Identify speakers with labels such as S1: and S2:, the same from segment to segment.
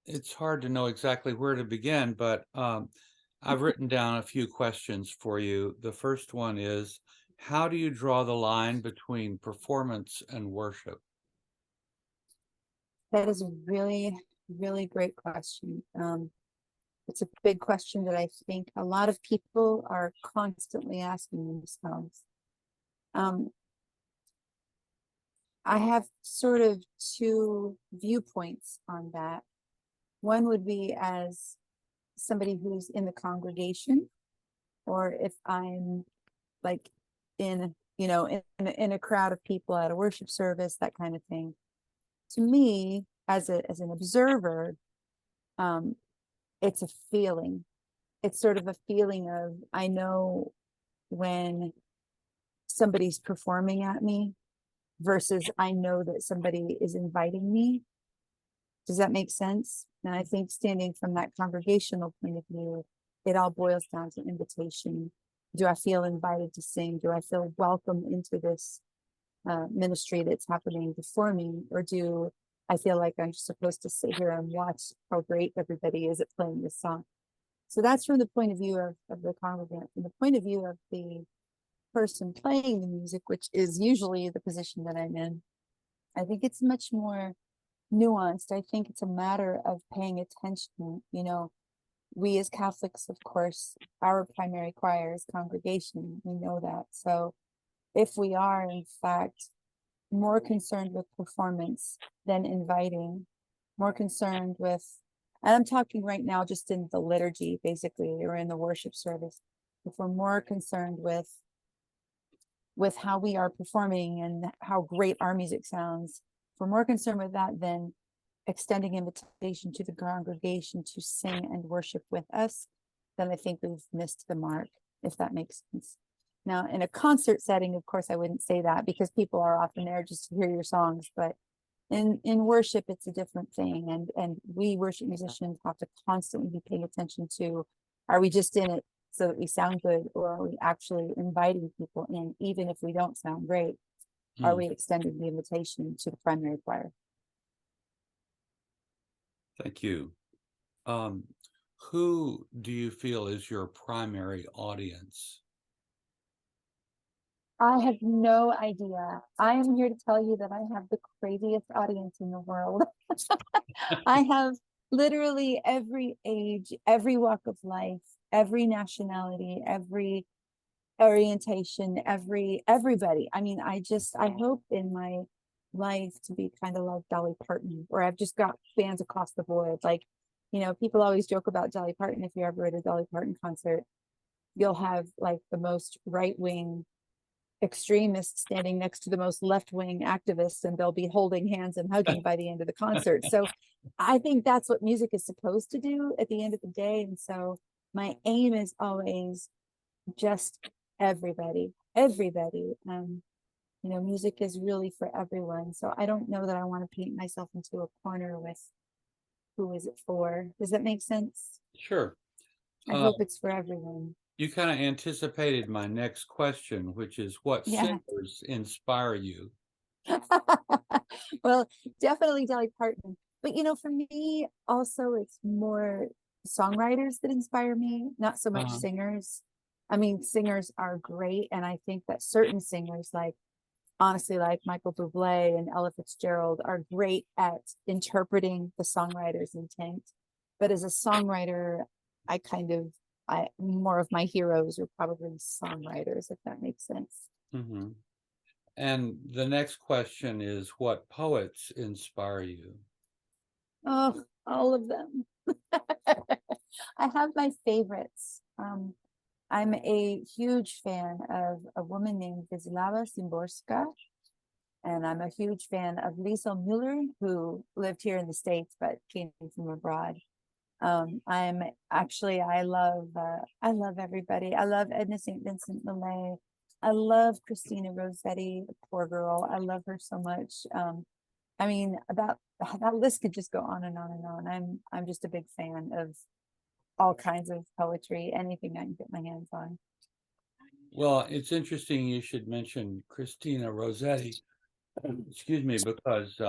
S1: it's hard to know exactly where to begin, but I've written down a few questions for you. The first one is, how do you draw the line between performance and worship?
S2: That is a really, really great question. It's a big question that I think a lot of people are constantly asking themselves. Um, I have sort of two viewpoints on that. One would be as somebody who's in the congregation, or if I'm like in a crowd of people at a worship service, that kind of thing. To me, as an observer, um, it's a feeling. It's sort of a feeling of, I know when somebody's performing at me versus I know that somebody is inviting me. Does that make sense? And I think standing from that congregational point of view, it all boils down to invitation. Do I feel invited to sing? Do I feel welcome into this ministry that's happening before me? Or do I feel like I'm just supposed to sit here and watch how great everybody is at playing this song? So that's from the point of view of the congregant. From the point of view of the person playing the music, which is usually the position that I'm in, I think it's much more nuanced. I think it's a matter of paying attention. We as Catholics, of course, our primary choir is congregation. We know that. So if we are, in fact, more concerned with performance than inviting, more concerned with, and I'm talking right now just in the liturgy, basically, or in the worship service, if we're more concerned with how we are performing and how great our music sounds, if we're more concerned with that than extending invitation to the congregation to sing and worship with us, then I think we've missed the mark, if that makes sense. Now, in a concert setting, of course, I wouldn't say that because people are often there just to hear your songs, but in worship, it's a different thing. And we worship musicians have to constantly be paying attention to, are we just in it so that we sound good, or are we actually inviting people in, even if we don't sound great? Are
S1: Hmm,
S2: we extending the invitation to the primary choir?
S1: thank you. Um, who do you feel is your primary audience?
S2: I have no idea. I am here to tell you that I have the craziest audience in the world. I have literally every age, every walk of life, every nationality, every orientation, everybody. I mean, I hope in my life to be kind of like Dolly Parton, where I've just got fans across the board. Like, people always joke about Dolly Parton. If you're ever at a Dolly Parton concert, you'll have like the most right-wing extremists standing next to the most left-wing activists, and they'll be holding hands and hugging by the end of the concert. So I think that's what music is supposed to do at the end of the day. And so my aim is always just everybody. Music is really for everyone. So I don't know that I want to paint myself into a corner with who is it for. Does that make sense?
S1: Sure.
S2: I
S1: Uh,
S2: hope it's for everyone.
S1: you kind of anticipated my next question, which is what
S2: Yeah.
S1: singers inspire you?
S2: Well, definitely Dolly Parton. But for me, also it's more songwriters that inspire me, not so much
S1: Uh,
S2: singers. I mean, singers are great, and I think that certain singers, like honestly, like Michael Bublé and Ella Fitzgerald, are great at interpreting the songwriter's intent. But as a songwriter, I more of my heroes are probably songwriters, if that makes sense.
S1: mhm. And the next question is what poets inspire you?
S2: Oh, all of them. I have my favorites. I'm a huge fan of a woman named Wisława Szymborska, and I'm a huge fan of Lisa Mueller, who lived here in the States but came from abroad. I'm actually I love everybody. I love Edna St. Vincent Millay. I love Christina Rossetti, the poor girl. I love her so much. I mean, about that list could just go on and on and on. I'm just a big fan of all kinds of poetry, anything I can get my hands on.
S1: Well, it's interesting you should mention Christina Rossetti, excuse me, because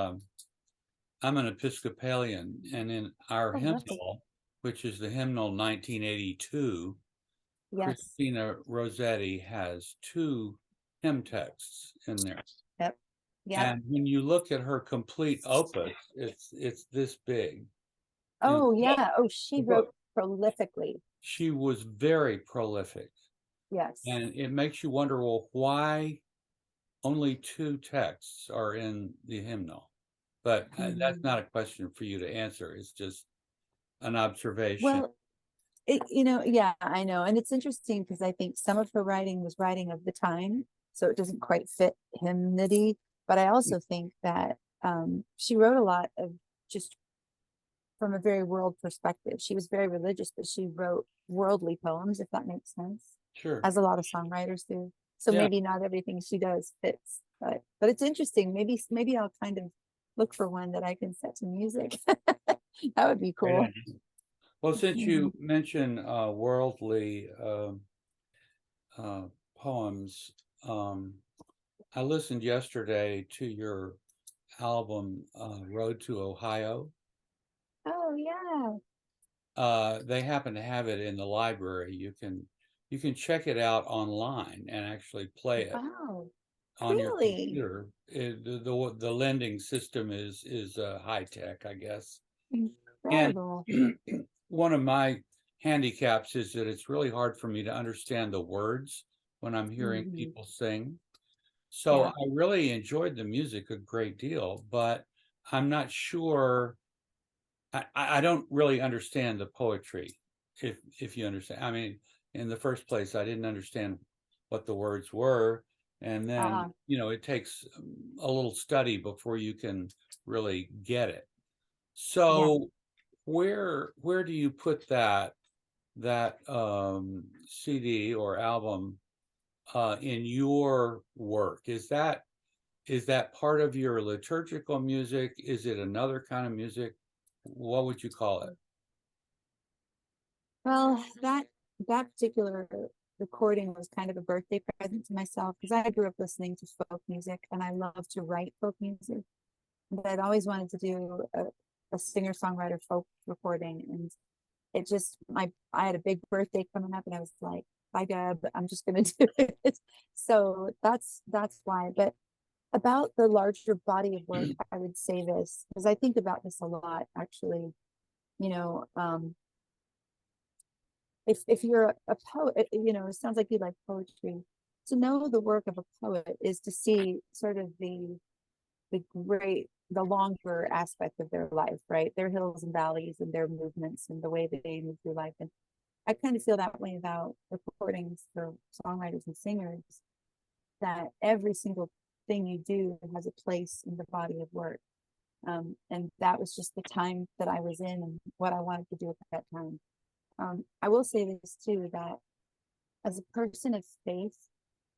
S1: I'm an Episcopalian, and in our
S2: Oh, lovely.
S1: hymnal, which is the hymnal 1982,
S2: Yes.
S1: Christina Rossetti has two hymn texts in there.
S2: Yep. Yep.
S1: And when you look at her complete opus, it's this big. In
S2: Oh, yeah. Oh, she
S1: the
S2: wrote
S1: book,
S2: prolifically.
S1: she was very prolific,
S2: Yes.
S1: and it makes you wonder, well, why only two texts are in the hymnal? But that's
S2: Mhm.
S1: not a question for you to answer. It's just an observation.
S2: Well, yeah, I know. And it's interesting because I think some of her writing was writing of the time, so it doesn't quite fit hymnody. But I also think that she wrote a lot of just from a very world perspective. She was very religious, but she wrote worldly poems, if that makes sense,
S1: Sure.
S2: as a lot of songwriters do. So
S1: Yeah.
S2: maybe not everything she does fits, but it's interesting. Maybe I'll kind of look for one that I can set to music. That would be
S1: Great
S2: cool.
S1: idea. Well, since
S2: Mhm.
S1: you mentioned worldly uh, poems, um, I listened yesterday to your album Road to Ohio.
S2: Oh yeah.
S1: They happen to have it in the library. You can check it out online and actually play it
S2: Wow.
S1: on your
S2: Really?
S1: computer. The lending system is high tech, I guess. And
S2: Incredible.
S1: one of my handicaps is that it's really hard for me to understand the words when I'm hearing
S2: Mhm.
S1: people sing. So
S2: Yeah.
S1: I really enjoyed the music a great deal, but I'm not sure. I don't really understand the poetry, if you understand. I mean, in the first place, I didn't understand what the words were, and then
S2: Uh,
S1: it takes a little study before you can really get it.
S2: yeah.
S1: So where do you put that CD or album in your work? Is that part of your liturgical music? Is it another kind of music? What would you call it?
S2: Well, that particular recording was kind of a birthday present to myself because I grew up listening to folk music and I love to write folk music. But I'd always wanted to do a singer-songwriter folk recording. And it just I had a big birthday coming up and I was like, by God, I'm just gonna do it. So that's why. But about the larger body of work, I would say this because I think about this a lot actually. You know, if you're a poet, it sounds like you like poetry. To know the work of a poet is to see sort of the longer aspect of their life, right? Their hills and valleys and their movements and the way that they move through life. And I kind of feel that way about recordings for songwriters and singers, that every single thing you do has a place in the body of work. And that was just the time that I was in and what I wanted to do at that time. I will say this too, that as a person of faith,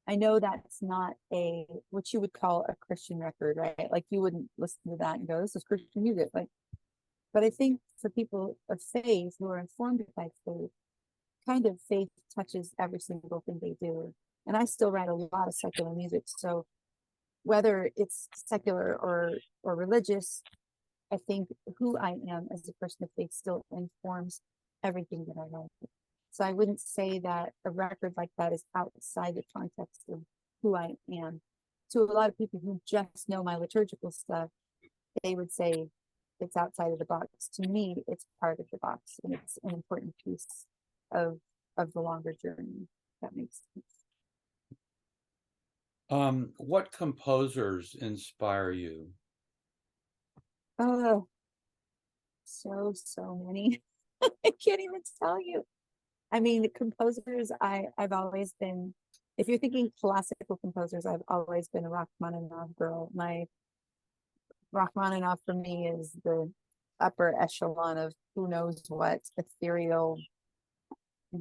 S2: I know that's not a what you would call a Christian record, right? Like you wouldn't listen to that and go, "This is Christian music." Like, but I think for people of faith who are informed by faith, kind of faith touches every single thing they do. And I still write a lot of secular music, so whether it's secular or religious, I think who I am as a person of faith still informs everything that I write. So I wouldn't say that a record like that is outside the context of who I am. To a lot of people who just know my liturgical stuff, they would say it's outside of the box. To me, it's part of the box and it's an important piece of of the longer journey. That makes sense.
S1: What composers inspire you?
S2: Oh, so many. I can't even tell you. I mean, the composers I've always been, if you're thinking classical composers, I've always been a Rachmaninoff girl. My Rachmaninoff for me is the upper echelon of who knows what, ethereal,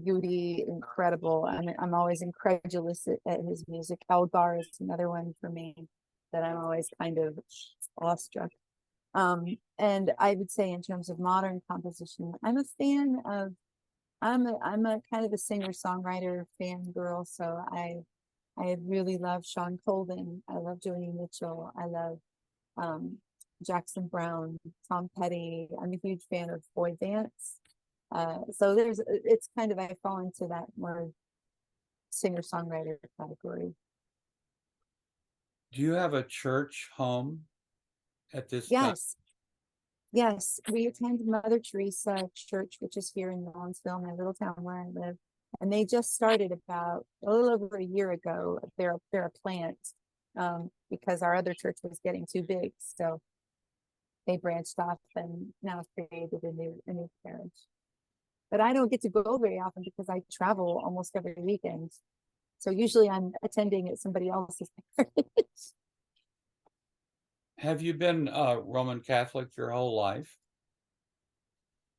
S2: beauty, incredible. I'm always incredulous at his music. Elgar is another one for me that I'm always kind of awestruck. And I would say in terms of modern composition, I'm a fan of I'm a kind of a singer-songwriter fan girl, so I really love Sean Colvin. I love Joni Mitchell. I love um Jackson Brown, Tom Petty. I'm a huge fan of boy dance. So it's kind of, I fall into that more singer-songwriter category.
S1: Do you have a church home at this time?
S2: Yes, yes. We attend Mother Teresa Church, which is here in Lawrenceville, my little town where I live. And they just started about a little over a year ago. They're a plant because our other church was getting too big. So they branched off and now created a new parish. But I don't get to go very often because I travel almost every weekend. So usually I'm attending at somebody else's parish.
S1: Have you been Roman Catholic your whole life?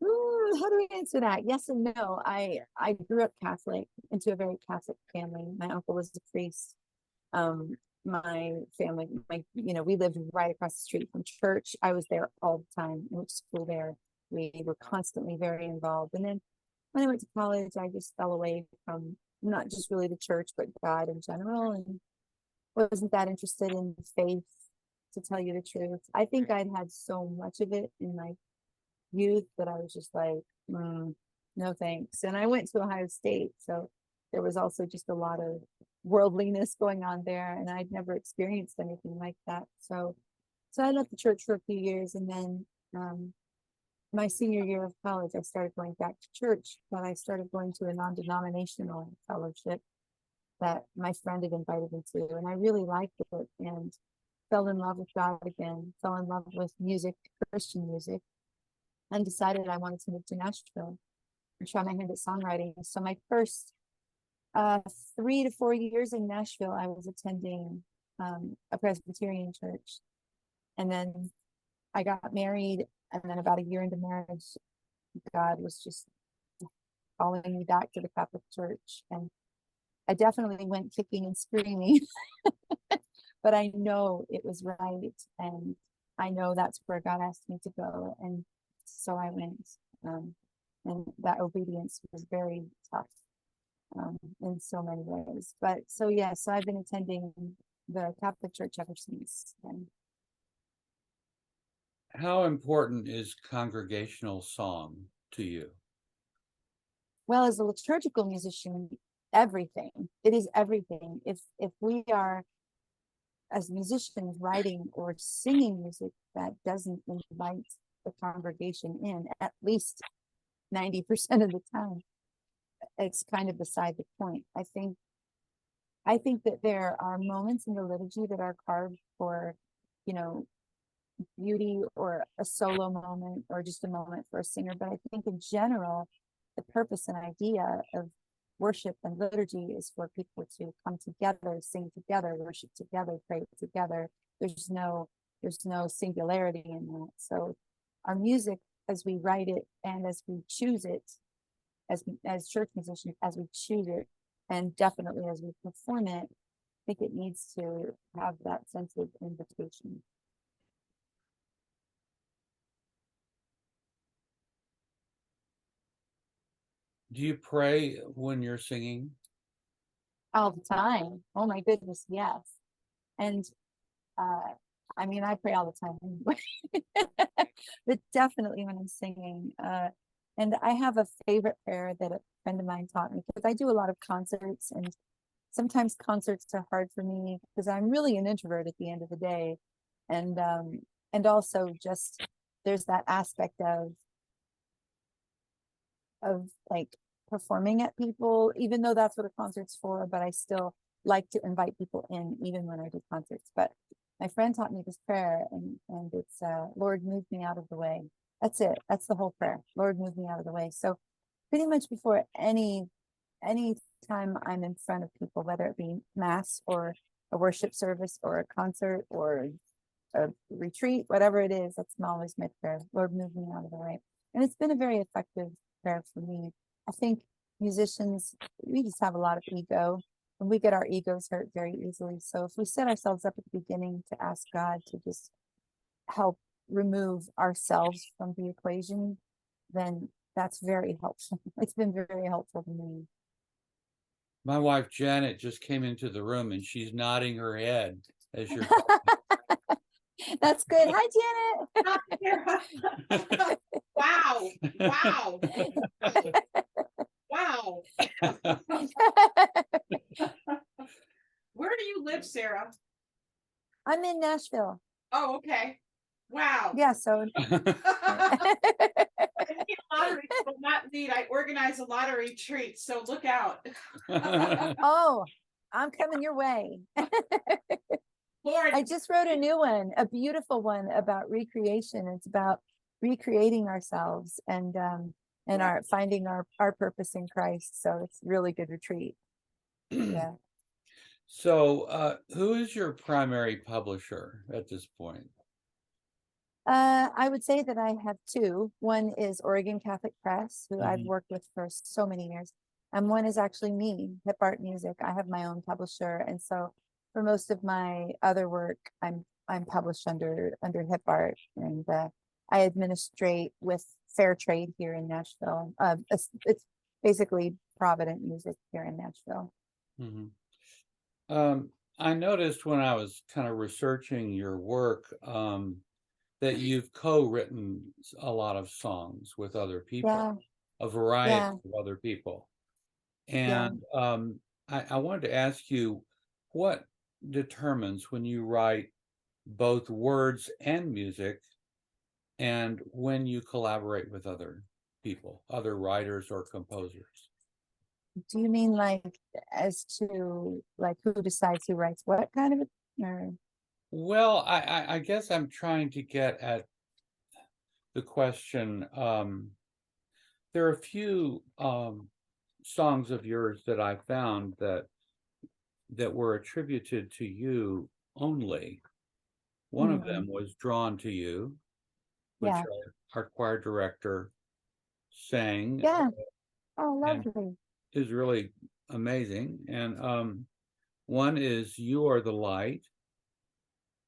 S2: How do I answer that? Yes and no. I grew up Catholic into a very Catholic family. My uncle was a priest. My family, we lived right across the street from church. I was there all the time. I went to school there. We were constantly very involved. And then when I went to college, I just fell away from not just really the church, but God in general, and wasn't that interested in faith, to tell you the truth. I think I'd had so much of it in my youth that I was just like, no thanks. And I went to Ohio State, so there was also just a lot of worldliness going on there, and I'd never experienced anything like that. So I left the church for a few years, and then my senior year of college, I started going back to church, but I started going to a non-denominational fellowship that my friend had invited me to, and I really liked it and fell in love with God again, fell in love with music, Christian music, and decided I wanted to move to Nashville and try my hand at songwriting. So my first 3 to 4 years in Nashville, I was attending a Presbyterian church. And then I got married. And then about a year into marriage, God was just calling me back to the Catholic Church. And I definitely went kicking and screaming, but I know it was right. And I know that's where God asked me to go. And so I went. And that obedience was very tough in so many ways. But so, yeah, so I've been attending the Catholic Church ever since then.
S1: How important is congregational song to you?
S2: Well, as a liturgical musician, everything. It is everything. If we are, as musicians, writing or singing music that doesn't invite the congregation in, at least 90% of the time, it's kind of beside the point. I think that there are moments in the liturgy that are carved for, you know, beauty or a solo moment or just a moment for a singer. But I think in general, the purpose and idea of worship and liturgy is for people to come together, sing together, worship together, pray together. There's no singularity in that. So our music, as we write it and as we choose it, as church musicians, as we choose it, and definitely as we perform it, I think it needs to have that sense of invitation.
S1: Do you pray when you're singing?
S2: All the time. Oh my goodness, yes. And I mean, I pray all the time anyway, but definitely when I'm singing. And I have a favorite prayer that a friend of mine taught me because I do a lot of concerts, and sometimes concerts are hard for me because I'm really an introvert at the end of the day. And also just there's that aspect of like performing at people, even though that's what a concert's for, but I still like to invite people in even when I do concerts. But my friend taught me this prayer, and it's Lord, move me out of the way. That's it. That's the whole prayer. Lord, move me out of the way. So pretty much before any time I'm in front of people, whether it be mass or a worship service or a concert or a retreat, whatever it is, that's always my prayer. Lord, move me out of the way. And it's been a very effective prayer for me. I think musicians, we just have a lot of ego, and we get our egos hurt very easily. So if we set ourselves up at the beginning to ask God to just help remove ourselves from the equation, then that's very helpful. It's been very helpful to me.
S1: My wife Janet just came into the room and she's nodding her head as you're talking.
S2: That's good. Hi,
S3: Wow. Wow. Wow.
S2: Janet.
S3: Where do you live, Sarah?
S2: I'm in Nashville.
S3: Oh, okay. Wow.
S2: Yeah, so
S3: I need a lottery, well, not need. I organize a lot of retreats, so look out.
S2: oh, I'm coming your way.
S3: Lord,
S2: I just wrote a new one, a beautiful one about recreation. It's about recreating ourselves and our finding our purpose in Christ. So it's a really good retreat. Yeah.
S1: So, who is your primary publisher at this point?
S2: I would say that I have two. One is Oregon Catholic Press, who I've
S1: Mhm.
S2: worked with for so many years. And one is actually me, Hip Art Music. I have my own publisher. And so for most of my other work, I'm published under Hip Art. And I administrate with Fair Trade here in Nashville. It's basically Provident Music here in Nashville.
S1: Mhm. I noticed when I was kind of researching your work, that you've co-written a lot of songs with other people,
S2: Yeah,
S1: a variety
S2: yeah,
S1: of other people.
S2: yeah.
S1: And I wanted to ask you, what determines when you write both words and music, and when you collaborate with other people, other writers or composers?
S2: Do you mean like as to like who decides who writes what kind of it? Or
S1: Well, I guess I'm trying to get at the question. There are a few songs of yours that I found that were attributed to you only. One of them was Drawn to You, which
S2: yeah,
S1: our choir director sang
S2: yeah. Oh,
S1: and
S2: lovely.
S1: is really amazing. And one is You Are the Light.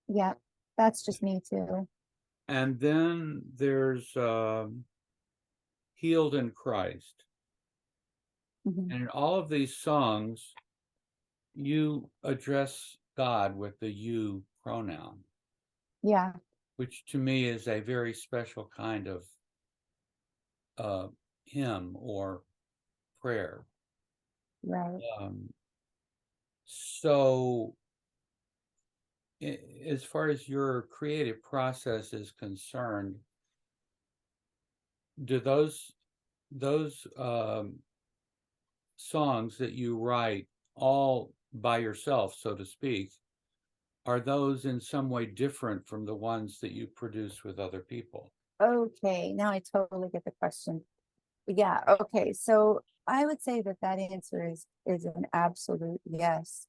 S2: Yeah, that's just me too.
S1: And then there's Healed in Christ.
S2: Mhm.
S1: And in all of these songs, you address God with the you pronoun,
S2: Yeah,
S1: which to me is a very special kind of hymn or prayer.
S2: right.
S1: Um, so, as far as your creative process is concerned, do those songs that you write all by yourself, so to speak, are those in some way different from the ones that you produce with other people?
S2: Okay, now I totally get the question. Yeah, okay. So I would say that that answer is an absolute yes.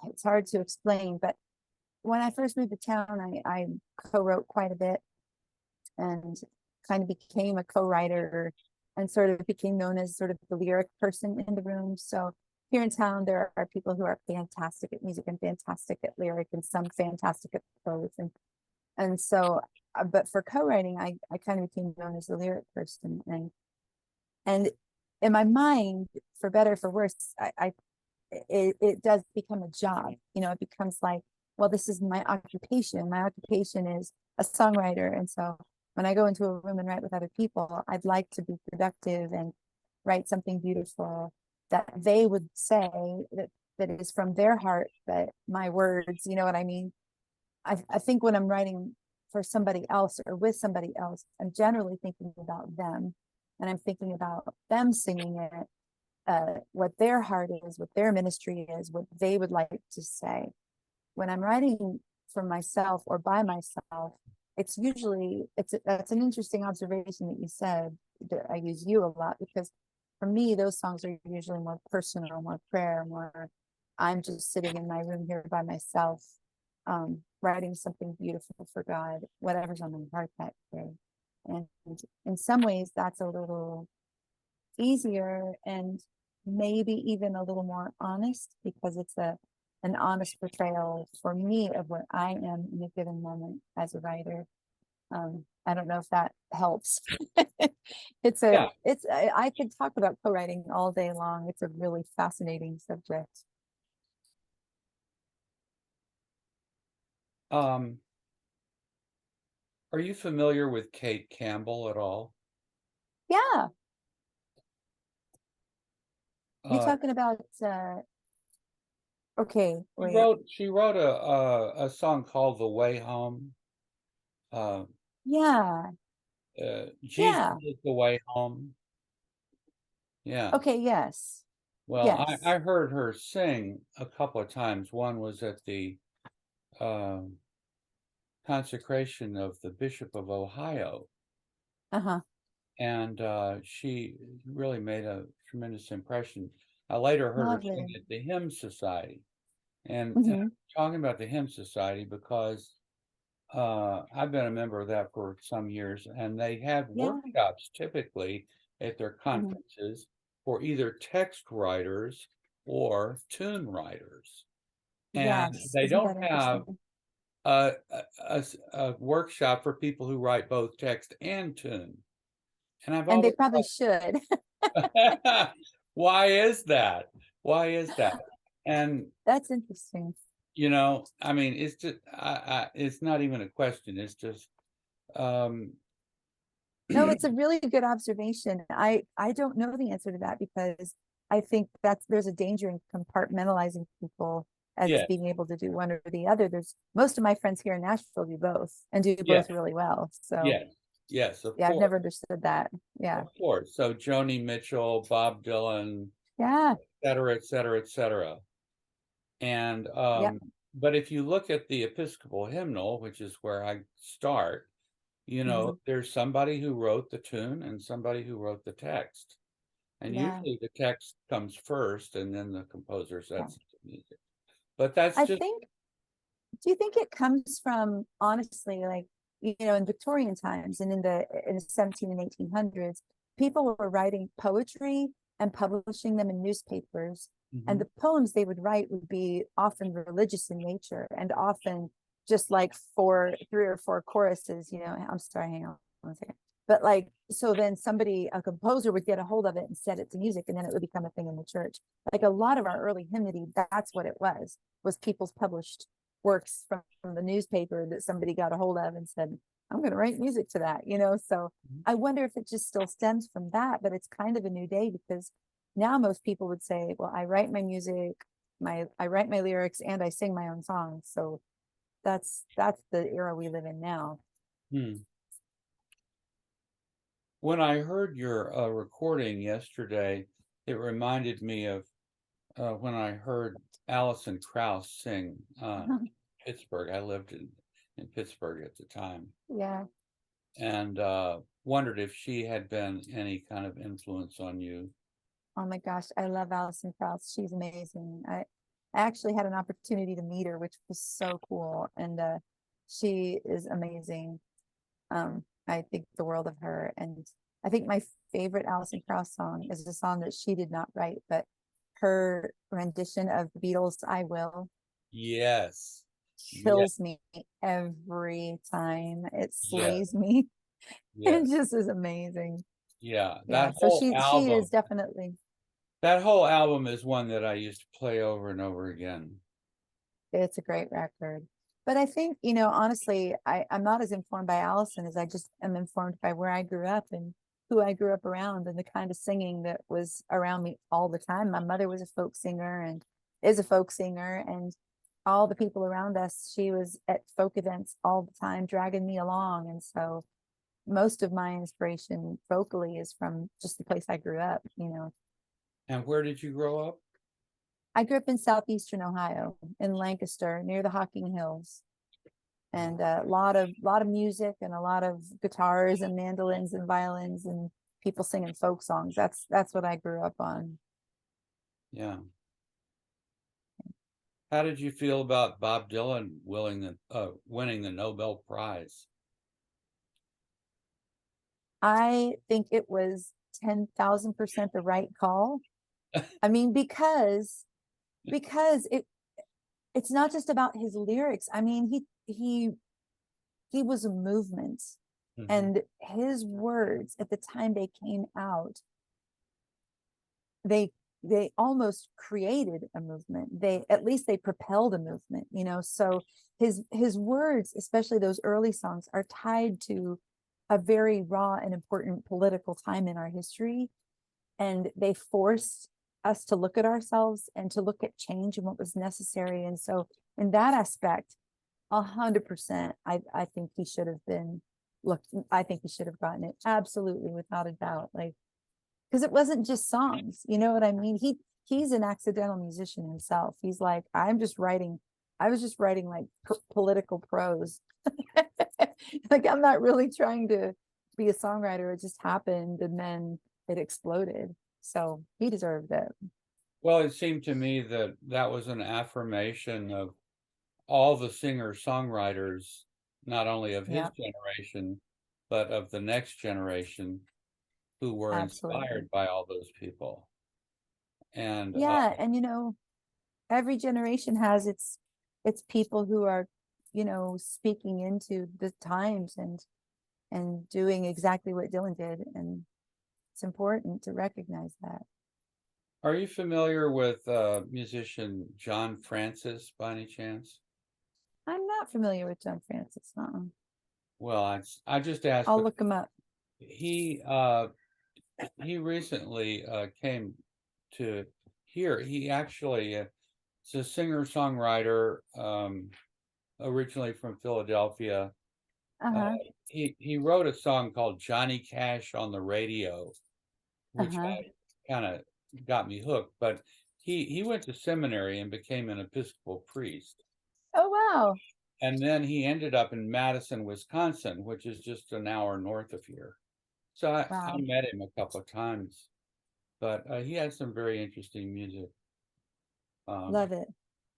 S2: It's hard to explain, but when I first moved to town, I co-wrote quite a bit and kind of became a co-writer and sort of became known as sort of the lyric person in the room. So here in town, there are people who are fantastic at music and fantastic at lyric and some fantastic at prose. And so, but for co-writing, I kind of became known as the lyric person. And in my mind, for better or for worse, it does become a job. You know, it becomes like, well, this is my occupation. My occupation is a songwriter. And so when I go into a room and write with other people, I'd like to be productive and write something beautiful that they would say that is from their heart, that my words, you know what I mean? I think when I'm writing for somebody else or with somebody else, I'm generally thinking about them, and I'm thinking about them singing it, what their heart is, what their ministry is, what they would like to say. When I'm writing for myself or by myself, it's usually that's an interesting observation that you said. That I use you a lot because for me, those songs are usually more personal, more prayer, more I'm just sitting in my room here by myself, writing something beautiful for God, whatever's on my heart that day. And in some ways, that's a little easier and maybe even a little more honest because it's an honest portrayal for me of what I am in a given moment as a writer. I don't know if that helps.
S1: Yeah.
S2: I could talk about co-writing all day long. It's a really fascinating subject.
S1: Um, are you familiar with Kate Campbell at all?
S2: Yeah, you're
S1: Uh,
S2: talking about, okay,
S1: she
S2: wait.
S1: wrote she wrote a song called "The Way Home." Uh,
S2: Yeah,
S1: Jesus
S2: yeah.
S1: is the way home. Yeah.
S2: Okay, yes.
S1: Well,
S2: Yes.
S1: I heard her sing a couple of times. One was at the um, consecration of the Bishop of Ohio,
S2: Uh-huh.
S1: and she really made a tremendous impression. I later heard her sing
S2: Lovely.
S1: at the Hymn Society, and
S2: Mm-hmm.
S1: I'm talking about the Hymn Society because I've been a member of that for some years, and they had
S2: Yeah.
S1: workshops typically at their
S2: Mm-hmm.
S1: conferences for either text writers or tune writers. And
S2: Yes.
S1: they
S2: Isn't
S1: don't
S2: that
S1: have
S2: interesting?
S1: a workshop for people who write both text and tune. And I've
S2: And they
S1: always
S2: probably should.
S1: thought, why is that? Why is that? And
S2: That's interesting.
S1: I mean, it's just, it's not even a question. It's just, um,
S2: No, it's a really good observation. I don't know the answer to that because I think there's a danger in compartmentalizing people as
S1: yeah,
S2: being able to do one or the other. There's most of my friends here in Nashville do both and do
S1: yeah,
S2: both really well. So
S1: yes, yes, of
S2: yeah, I've
S1: course,
S2: never understood that. Yeah.
S1: of course. So Joni Mitchell, Bob Dylan,
S2: Yeah.
S1: et cetera, et cetera, et cetera. And
S2: Yep.
S1: but if you look at the Episcopal hymnal, which is where I start,
S2: Hmm.
S1: there's somebody who wrote the tune and somebody who wrote the text. And
S2: Yeah.
S1: usually the text comes first and then the composer
S2: Yeah.
S1: sets the music. But that's
S2: I
S1: just
S2: think, do you think it comes from honestly, like, in Victorian times and in the 17 and 1800s, people were writing poetry and publishing them in newspapers. And
S1: mhm,
S2: the poems they would write would be often religious in nature and often just like three or four choruses, I'm sorry, hang on one second. But like, so then a composer would get a hold of it and set it to music, and then it would become a thing in the church. Like a lot of our early hymnody, that's what it was people's published works from the newspaper that somebody got a hold of and said, I'm going to write music to that. So
S1: mhm.
S2: I wonder if it just still stems from that, but it's kind of a new day because now most people would say, well, I write my music, I write my lyrics and I sing my own songs. So that's the era we live in now.
S1: Hmm. When I heard your recording yesterday, it reminded me of when I heard Alison Krauss sing Pittsburgh. I lived in Pittsburgh at the time,
S2: Yeah.
S1: and wondered if she had been any kind of influence on you.
S2: Oh my gosh, I love Alison Krauss. She's amazing. I actually had an opportunity to meet her, which was so cool. And she is amazing. I think the world of her. And I think my favorite Alison Krauss song is a song that she did not write, but her rendition of the Beatles' I Will
S1: Yes, yes,
S2: kills me every time. It
S1: yes,
S2: slays me. It
S1: yes,
S2: just is amazing.
S1: yeah.
S2: Yeah. So she is definitely,
S1: That whole album is one that I used to play over and over again.
S2: it's a great record. But I think, honestly, I'm not as informed by Allison as I just am informed by where I grew up and who I grew up around and the kind of singing that was around me all the time. My mother was a folk singer and is a folk singer, and all the people around us, she was at folk events all the time, dragging me along. And so most of my inspiration vocally is from just the place I grew up.
S1: And where did you grow up?
S2: I grew up in southeastern Ohio, in Lancaster, near the Hocking Hills, and a lot of music and a lot of guitars and mandolins and violins and people singing folk songs. That's what I grew up on.
S1: Yeah. How did you feel about Bob Dylan winning the Nobel Prize?
S2: I think it was 10,000% the right call. I mean, because it's not just about his lyrics. I mean, he was a movement,
S1: Mhm.
S2: and his words at the time they came out, they they almost created a movement. At least they propelled a movement, so his words, especially those early songs, are tied to a very raw and important political time in our history, and they forced us to look at ourselves and to look at change and what was necessary. And so in that aspect, 100%, I think he should have been I think he should have gotten it, absolutely, without a doubt. Like, because it wasn't just songs, you know what I mean? He's an accidental musician himself. He's like, I was just writing like political prose. Like, I'm not really trying to be a songwriter. It just happened, and then it exploded. So he deserved it.
S1: Well, it seemed to me that that was an affirmation of all the singer-songwriters, not only of his
S2: Yeah,
S1: generation, but of the next generation who were
S2: absolutely.
S1: inspired by all those people. And
S2: Yeah, and every generation has its people who are, speaking into the times and doing exactly what Dylan did, and it's important to recognize that.
S1: are you familiar with musician John Francis by any chance?
S2: I'm not familiar with John Francis.
S1: Well, I just asked,
S2: I'll
S1: but
S2: look him up.
S1: he recently came to here. He actually is a singer-songwriter, originally from Philadelphia.
S2: Uh-huh.
S1: He wrote a song called Johnny Cash on the Radio, which
S2: Uh-huh.
S1: kind of got me hooked. But he went to seminary and became an Episcopal priest.
S2: Oh, wow.
S1: And then he ended up in Madison, Wisconsin, which is just an hour north of here. So I
S2: Wow.
S1: met him a couple of times, but he had some very interesting music.
S2: Love it.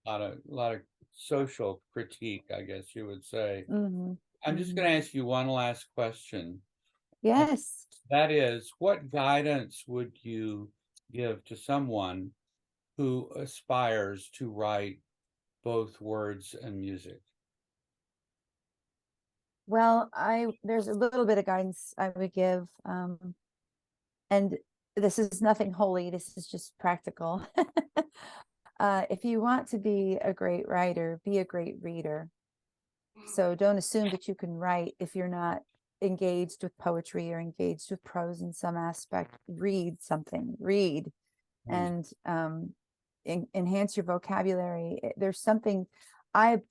S1: Lot of social critique, I guess you would say.
S2: Mm-hmm.
S1: I'm just
S2: Mm-hmm.
S1: going to ask you one last question. And
S2: Yes.
S1: that is, what guidance would you give to someone who aspires to write both words and music?
S2: Well, there's a little bit of guidance I would give. And this is nothing holy, this is just practical. If you want to be a great writer, be a great reader. So don't assume that you can write if you're not engaged with poetry or engaged with prose in some aspect. Read something, read,
S1: Mm.
S2: and enhance your vocabulary. There's something I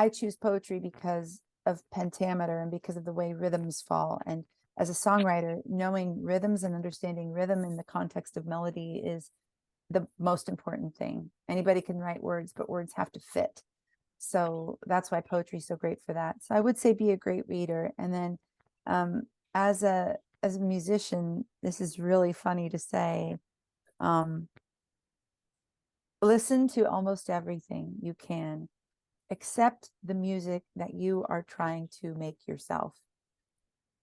S2: choose poetry because of pentameter and because of the way rhythms fall. And as a songwriter, knowing rhythms and understanding rhythm in the context of melody is the most important thing. Anybody can write words, but words have to fit. So that's why poetry is so great for that. So I would say be a great reader. And then as a musician, this is really funny to say, listen to almost everything you can, except the music that you are trying to make yourself.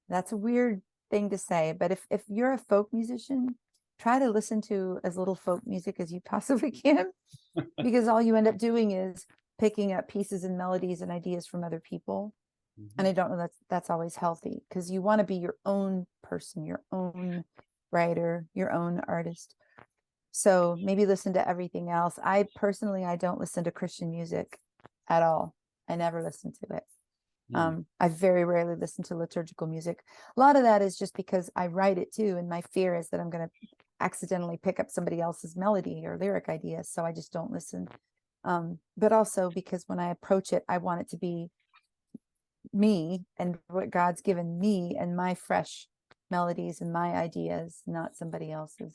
S2: That's a weird thing to say, but if you're a folk musician, try to listen to as little folk music as you possibly can, because all you end up doing is picking up pieces and melodies and ideas from other people. And I don't know that's always healthy, because you want to be your own person, your own writer, your own artist. So maybe listen to everything else. I don't listen to Christian music at all. I never listen to it. I very rarely listen to liturgical music. A lot of that is just because I write it too, and my fear is that I'm going to accidentally pick up somebody else's melody or lyric ideas, so I just don't listen. But also because when I approach it, I want it to be me and what God's given me and my fresh melodies and my ideas, not somebody else's.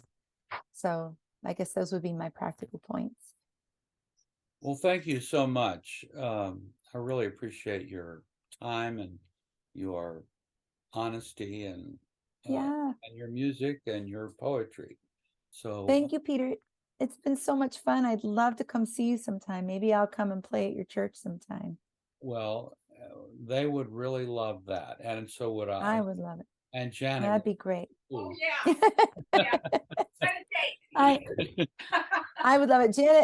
S2: So I guess those would be my practical points.
S1: Well, thank you so much. I really appreciate your time and your honesty and
S2: Yeah.
S1: your music and your poetry. So
S2: Thank you, Peter. It's been so much fun. I'd love to come see you sometime. Maybe I'll come and play at your church sometime.
S1: well, they would really love that, and so would
S2: I
S1: I.
S2: would love it.
S1: And Janet
S2: That'd
S1: would
S2: be great.
S3: Oh,
S1: too.
S3: yeah. Yeah.
S2: I would love it. Janet,